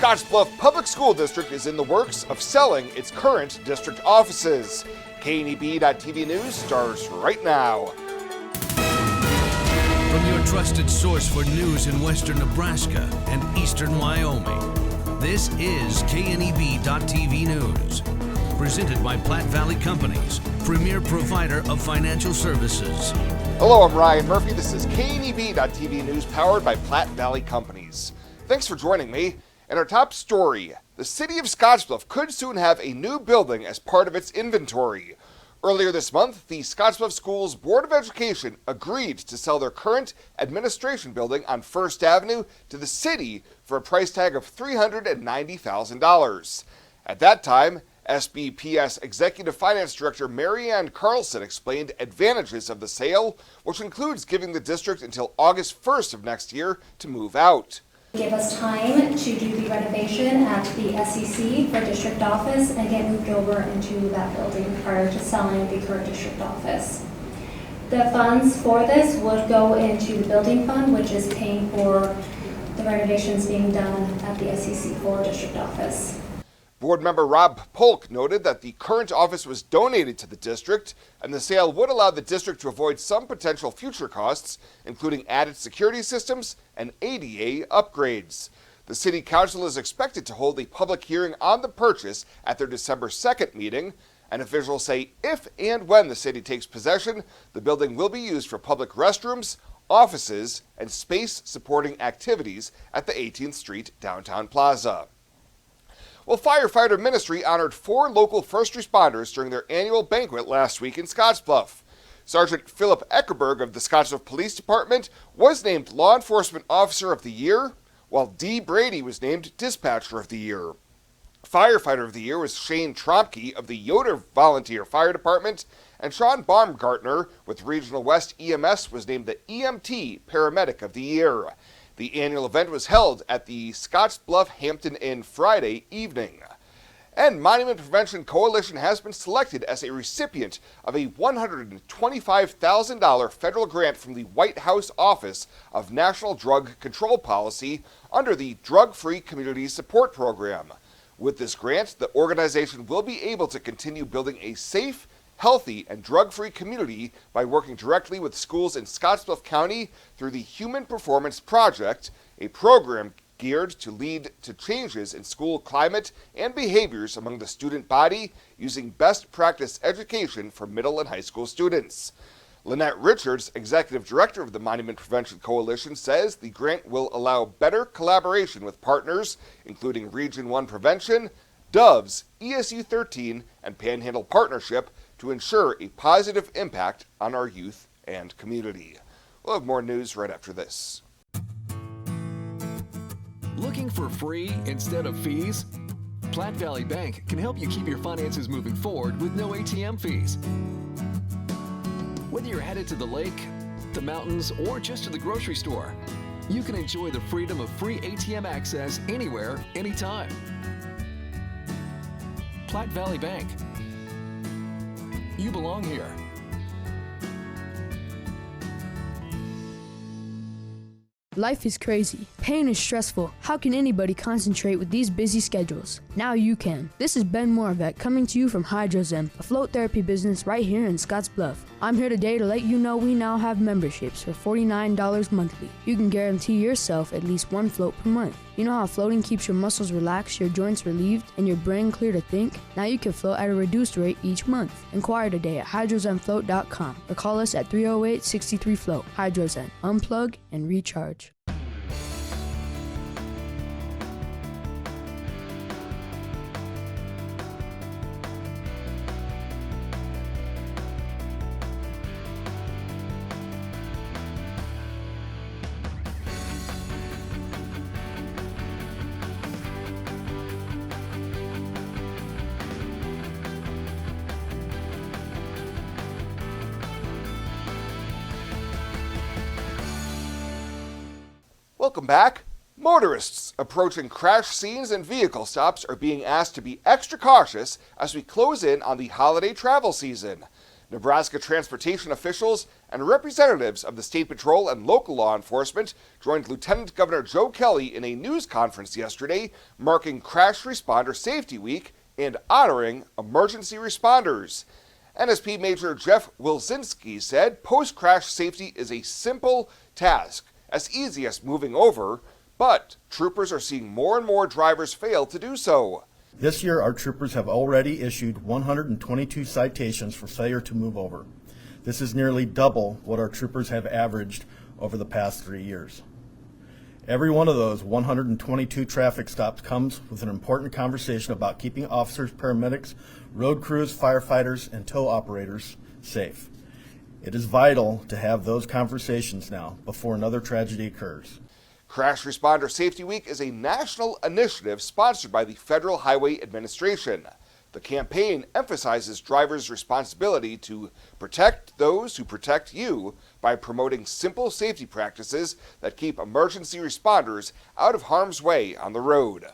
Scottsbluff Public School District is in the works of selling its current district offices. KNEB.TV News starts right now. From your trusted source for news in western Nebraska and eastern Wyoming, this is KNEB.TV News. Presented by Platte Valley Companies, premier provider of financial services. Hello, I'm Ryan Murphy. This is KNEB.TV News powered by Platte Valley Companies. Thanks for joining me. And our top story, the city of Scottsbluff could soon have a new building as part of its inventory. Earlier this month, the Scottsbluff Schools Board of Education agreed to sell their current administration building on First Avenue to the city for a price tag of $390,000. At that time, SBPS Executive Finance Director Mary Ann Carlson explained advantages of the sale, which includes giving the district until August 1st of next year to move out. Give us time to do the renovation at the SEC for district office and get moved over into that building prior to selling the current district office. The funds for this would go into the building fund, which is paying for the renovations being done at the SEC for district office. Board member Rob Polk noted that the current office was donated to the district, and the sale would allow the district to avoid some potential future costs, including added security systems and ADA upgrades. The City Council is expected to hold a public hearing on the purchase at their December 2nd meeting, and officials say if and when the city takes possession, the building will be used for public restrooms, offices, and space supporting activities at the 18th Street Downtown Plaza. Well, Firefighter Ministry honored 4 local first responders during their annual banquet last week in Scottsbluff. Sergeant Philip Eckerberg of the Scottsbluff Police Department was named Law Enforcement Officer of the Year, while Dee Brady was named Dispatcher of the Year. Firefighter of the Year was Shane Tromke of the Yoder Volunteer Fire Department, and Sean Baumgartner with Regional West EMS was named the EMT Paramedic of the Year. The annual event was held at the Scottsbluff Hampton Inn Friday evening. And Monument Prevention Coalition has been selected as a recipient of a $125,000 federal grant from the White House Office of National Drug Control Policy under the Drug-Free Community Support Program. With this grant, the organization will be able to continue building a safe, healthy, and drug-free community by working directly with schools in Scottsbluff County through the Human Performance Project, a program geared to lead to changes in school climate and behaviors among the student body using best practice education for middle and high school students. Lynette Richards, Executive Director of the Monument Prevention Coalition, says the grant will allow better collaboration with partners, including Region 1 Prevention, Doves, ESU 13, and Panhandle Partnership, to ensure a positive impact on our youth and community. We'll have more news right after this. Looking for free instead of fees? Platte Valley Bank can help you keep your finances moving forward with no ATM fees. Whether you're headed to the lake, the mountains, or just to the grocery store, you can enjoy the freedom of free ATM access anywhere, anytime. Platte Valley Bank. You belong here. Life is crazy. Pain is stressful. How can anybody concentrate with these busy schedules? Now you can. This is Ben Moravec coming to you from Hydrozen, a float therapy business right here in Scottsbluff. I'm here today to let you know we now have memberships for $49 monthly. You can guarantee yourself at least 1 float per month. You know how floating keeps your muscles relaxed, your joints relieved, and your brain clear to think? Now you can float at a reduced rate each month. Inquire today at hydrozenfloat.com or call us at 308-63-FLOAT. Hydrozen. Unplug and recharge. Welcome back. Motorists approaching crash scenes and vehicle stops are being asked to be extra cautious as we close in on the holiday travel season. Nebraska transportation officials and representatives of the State Patrol and local law enforcement joined Lieutenant Governor Joe Kelly in a news conference yesterday marking Crash Responder Safety Week and honoring emergency responders. NSP Major Jeff Wilczynski said post-crash safety is a simple task, as easy as moving over, but troopers are seeing more and more drivers fail to do so. This year, our troopers have already issued 122 citations for failure to move over. This is nearly double what our troopers have averaged over the past 3 years. Every one of those 122 traffic stops comes with an important conversation about keeping officers, paramedics, road crews, firefighters, and tow operators safe. It is vital to have those conversations now before another tragedy occurs. Crash Responder Safety Week is a national initiative sponsored by the Federal Highway Administration. The campaign emphasizes drivers' responsibility to protect those who protect you by promoting simple safety practices that keep emergency responders out of harm's way on the road.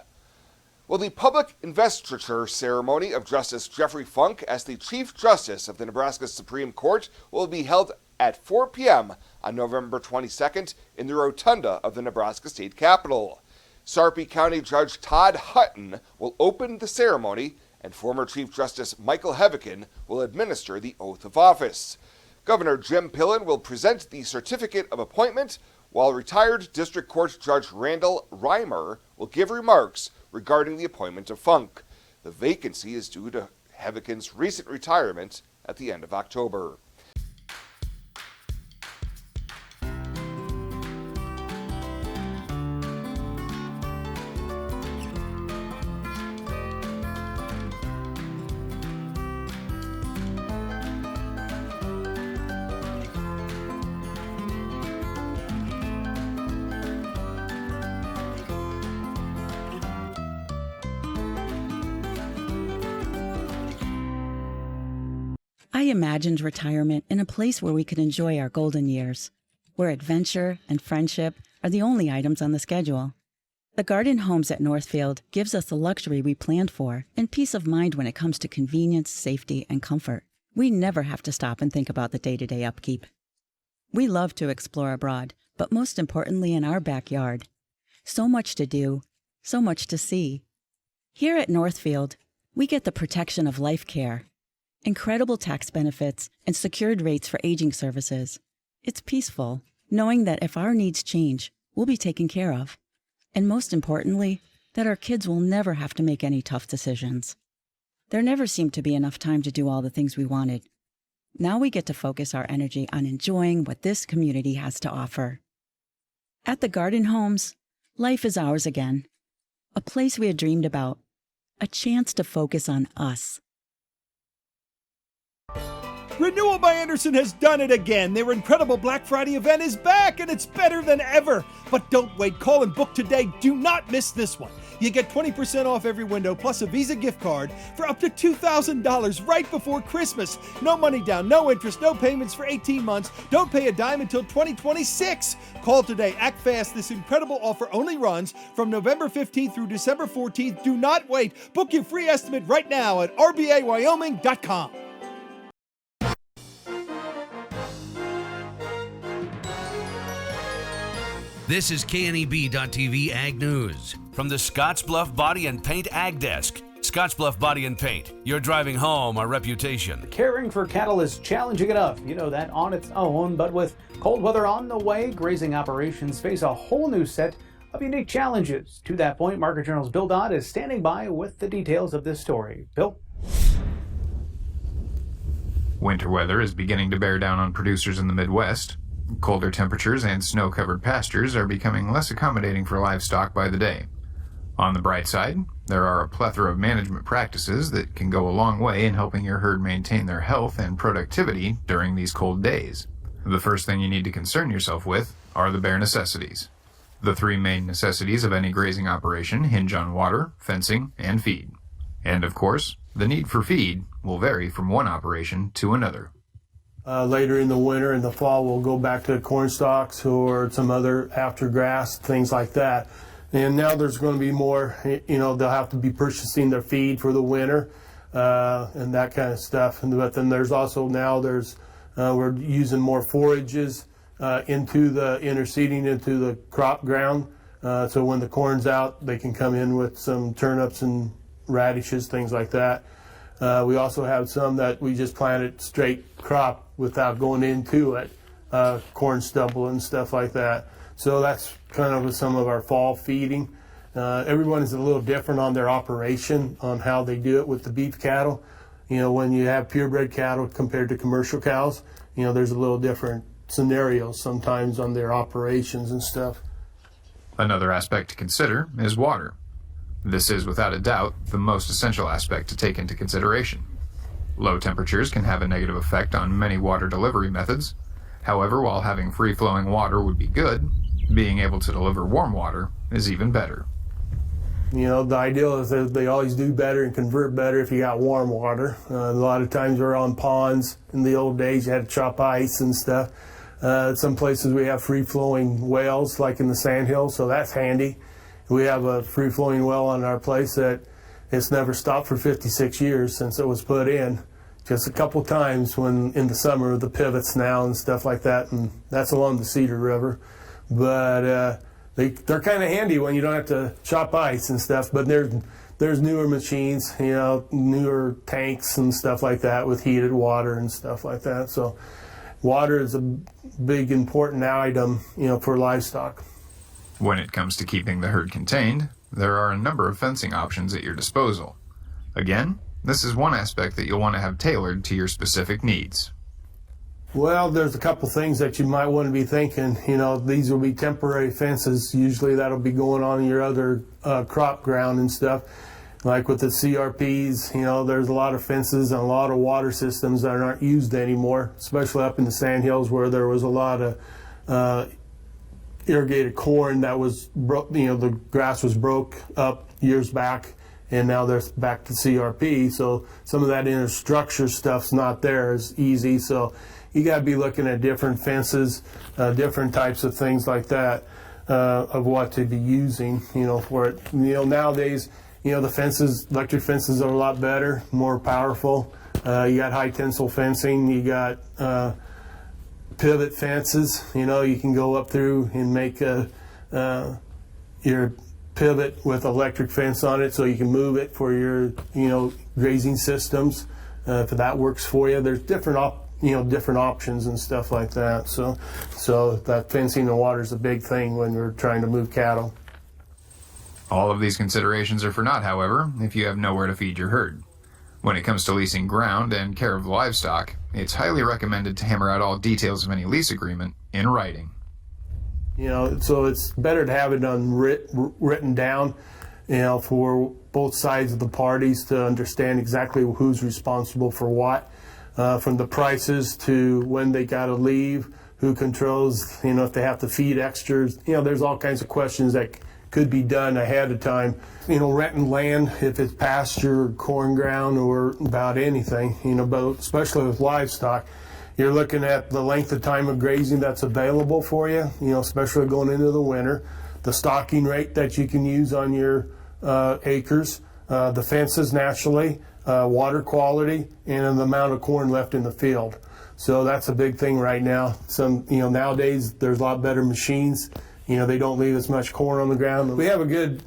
Well, the public investiture ceremony of Justice Jeffrey Funk as the Chief Justice of the Nebraska Supreme Court will be held at 4 p.m. on November 22nd in the rotunda of the Nebraska State Capitol. Sarpy County Judge Todd Hutton will open the ceremony, and former Chief Justice Michael Heavican will administer the oath of office. Governor Jim Pillen will present the certificate of appointment, while retired District Court Judge Randall Reimer will give remarks regarding the appointment of Funk. The vacancy is due to Heavican's recent retirement at the end of October. I imagined retirement in a place where we could enjoy our golden years, where adventure and friendship are the only items on the schedule. The Garden Homes at Northfield gives us the luxury we planned for and peace of mind when it comes to convenience, safety, and comfort. We never have to stop and think about the day-to-day upkeep. We love to explore abroad, but most importantly in our backyard. So much to do, so much to see. Here at Northfield, we get the protection of life care, incredible tax benefits, and secured rates for aging services. It's peaceful, knowing that if our needs change, we'll be taken care of. And most importantly, that our kids will never have to make any tough decisions. There never seemed to be enough time to do all the things we wanted. Now we get to focus our energy on enjoying what this community has to offer. At the Garden Homes, life is ours again. A place we had dreamed about. A chance to focus on us. Renewal by Andersen has done it again. Their incredible Black Friday event is back, and it's better than ever. But don't wait. Call and book today. Do not miss this one. You get 20% off every window, plus a Visa gift card for up to $2,000 right before Christmas. No money down, no interest, no payments for 18 months. Don't pay a dime until 2026. Call today. Act fast. This incredible offer only runs from November 15th through December 14th. Do not wait. Book your free estimate right now at rbawyoming.com. This is KNEB.TV Ag News from the Scottsbluff Body and Paint Ag Desk. Scottsbluff Body and Paint, you're driving home our reputation. Caring for cattle is challenging enough, you know that on its own, but with cold weather on the way, grazing operations face a whole new set of unique challenges. To that point, Market Journal's Bill Dodd is standing by with the details of this story. Bill? Winter weather is beginning to bear down on producers in the Midwest. Colder temperatures and snow-covered pastures are becoming less accommodating for livestock by the day. On the bright side, there are a plethora of management practices that can go a long way in helping your herd maintain their health and productivity during these cold days. The first thing you need to concern yourself with are the bare necessities. The three main necessities of any grazing operation hinge on water, fencing, and feed. And of course, the need for feed will vary from one operation to another. Later in the winter and the fall, we'll go back to corn stalks or some other after grass, things like that. And now there's going to be more, they'll have to be purchasing their feed for the winter. and that kind of stuff. But then there's also now we're using more forages into the interseeding into the crop ground. So when the corn's out, they can come in with some turnips and radishes, things like that. We also have some that we just planted straight crop without going into it, corn stubble and stuff like that. So that's kind of some of our fall feeding. Everyone is a little different on their operation, on how they do it with the beef cattle. You know, when you have purebred cattle compared to commercial cows, you know, there's a little different scenarios sometimes on their operations and stuff. Another aspect to consider is water. This is without a doubt the most essential aspect to take into consideration. Low temperatures can have a negative effect on many water delivery methods. However, while having free-flowing water would be good, being able to deliver warm water is even better. You know, the ideal is that they always do better and convert better if you got warm water. A lot of times we're on ponds. In the old days, you had to chop ice and stuff. Some places we have free-flowing wells, like in the Sandhills, so that's handy. We have a free-flowing well on our place that it's never stopped for 56 years since it was put in. Just a couple times when in the summer, the pivots now and stuff like that, and that's along the Cedar River. But they're kind of handy when you don't have to chop ice and stuff. But there's newer machines, you know, newer tanks and stuff like that with heated water and stuff like that. So water is a big important item, you know, for livestock. When it comes to keeping the herd contained, there are a number of fencing options at your disposal. Again, this is one aspect that you'll want to have tailored to your specific needs. Well, there's a couple things that you might want to be thinking. You know, these will be temporary fences. Usually that'll be going on your other crop ground and stuff. Like with the CRPs, you know, there's a lot of fences and a lot of water systems that aren't used anymore, especially up in the Sandhills where there was a lot of irrigated corn that was, you know, the grass was broke up years back, and now they're back to CRP. So some of that inner structure stuff's not there as easy. So you got to be looking at different fences, different types of things like that, of what to be using, you know, for it. You know, nowadays, you know, the fences, electric fences are a lot better, more powerful. You got high tensile fencing, you got pivot fences. You know, you can go up through and make your pivot with electric fence on it so you can move it for your, you know, grazing systems, if that works for you. There's different options and stuff like that. So that fencing and water is a big thing when you're trying to move cattle. All of these considerations are for naught, however, if you have nowhere to feed your herd. When it comes to leasing ground and care of livestock, it's highly recommended to hammer out all details of any lease agreement in writing. You know, so it's better to have it written down, you know, for both sides of the parties to understand exactly who's responsible for what, from the prices to when they got to leave, who controls, you know, if they have to feed extras. You know, there's all kinds of questions that could be done ahead of time. You know, renting land, if it's pasture or corn ground or about anything, you know, but especially with livestock, you're looking at the length of time of grazing that's available for you, you know, especially going into the winter, the stocking rate that you can use on your acres, the fences naturally, water quality, and the amount of corn left in the field. So that's a big thing right now. You know, nowadays there's a lot better machines. You know, they don't leave as much corn on the ground. We have a good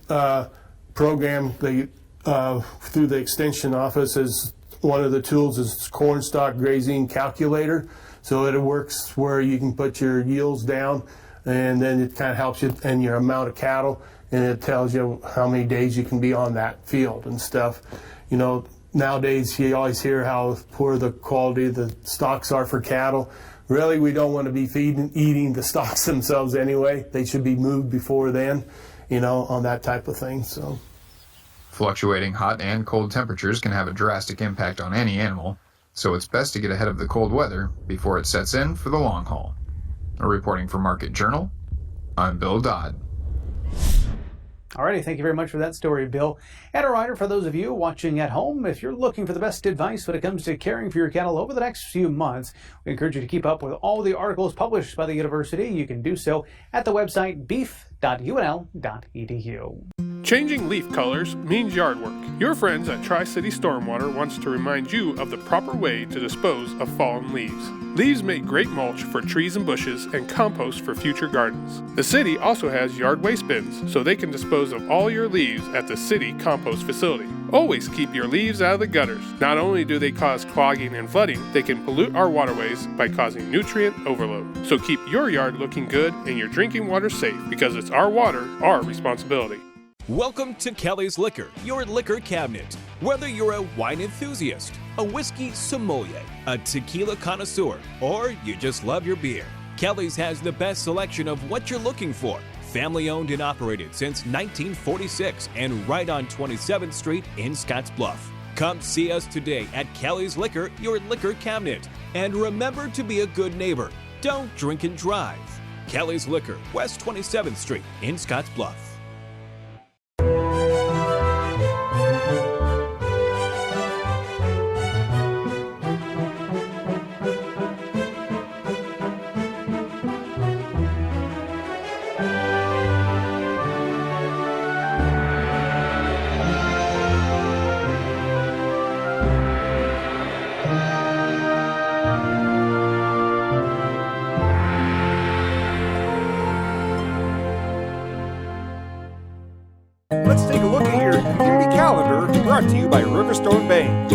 program through the Extension Office. Is one of the tools is corn stalk grazing calculator. So it works where you can put your yields down, and then it kind of helps you and your amount of cattle, and it tells you how many days you can be on that field and stuff. You know, nowadays you always hear how poor the quality of the stocks are for cattle. Really, we don't want to be eating the stocks themselves anyway. They should be moved before then, you know, on that type of thing. So, fluctuating hot and cold temperatures can have a drastic impact on any animal, so it's best to get ahead of the cold weather before it sets in for the long haul. Reporting for Market Journal, I'm Bill Dodd. Alrighty, thank you very much for that story, Bill. And a reminder for those of you watching at home, if you're looking for the best advice when it comes to caring for your cattle over the next few months, we encourage you to keep up with all the articles published by the university. You can do so at the website beef.unl.edu. Changing leaf colors means yard work. Your friends at Tri-City Stormwater wants to remind you of the proper way to dispose of fallen leaves. Leaves make great mulch for trees and bushes and compost for future gardens. The city also has yard waste bins, so they can dispose of all your leaves at the city compost facility. Always keep your leaves out of the gutters. Not only do they cause clogging and flooding, they can pollute our waterways by causing nutrient overload. So keep your yard looking good and your drinking water safe, because it's our water, our responsibility. Welcome to Kelly's Liquor, your liquor cabinet. Whether you're a wine enthusiast, a whiskey sommelier, a tequila connoisseur, or you just love your beer, Kelly's has the best selection of what you're looking for. Family owned and operated since 1946 and right on 27th Street in Scottsbluff. Come see us today at Kelly's Liquor, your liquor cabinet. And remember to be a good neighbor. Don't drink and drive. Kelly's Liquor, West 27th Street in Scottsbluff. Let's take a look at your community calendar, brought to you by Riverstone Bank.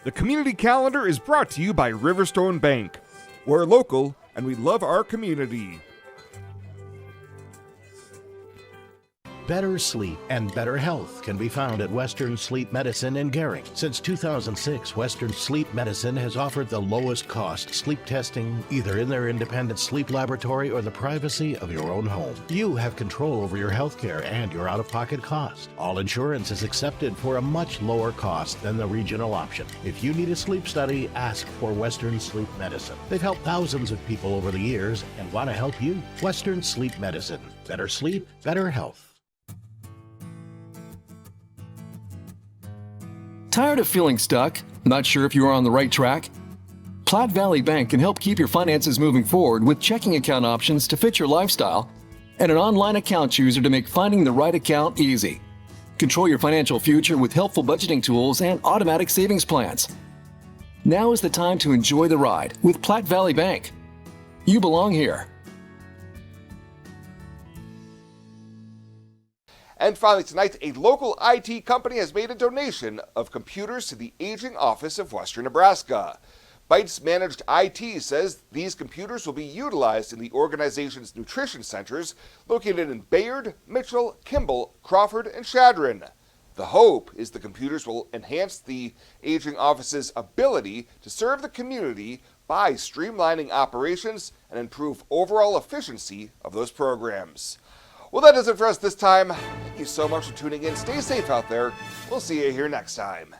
The community calendar is brought to you by Riverstone Bank. We're local and we love our community. Better sleep and better health can be found at Western Sleep Medicine in Gering. Since 2006, Western Sleep Medicine has offered the lowest cost sleep testing, either in their independent sleep laboratory or the privacy of your own home. You have control over your health care and your out-of-pocket cost. All insurance is accepted for a much lower cost than the regional option. If you need a sleep study, ask for Western Sleep Medicine. They've helped thousands of people over the years and want to help you. Western Sleep Medicine. Better sleep, better health. Tired of feeling stuck? Not sure if you are on the right track? Platte Valley Bank can help keep your finances moving forward with checking account options to fit your lifestyle and an online account chooser to make finding the right account easy. Control your financial future with helpful budgeting tools and automatic savings plans. Now is the time to enjoy the ride with Platte Valley Bank. You belong here. And finally tonight, a local IT company has made a donation of computers to the Aging Office of Western Nebraska. Bytes Managed IT says these computers will be utilized in the organization's nutrition centers located in Bayard, Mitchell, Kimball, Crawford, and Chadron. The hope is the computers will enhance the Aging Office's ability to serve the community by streamlining operations and improve overall efficiency of those programs. Well, that does it for us this time. Thank you so much for tuning in. Stay safe out there. We'll see you here next time.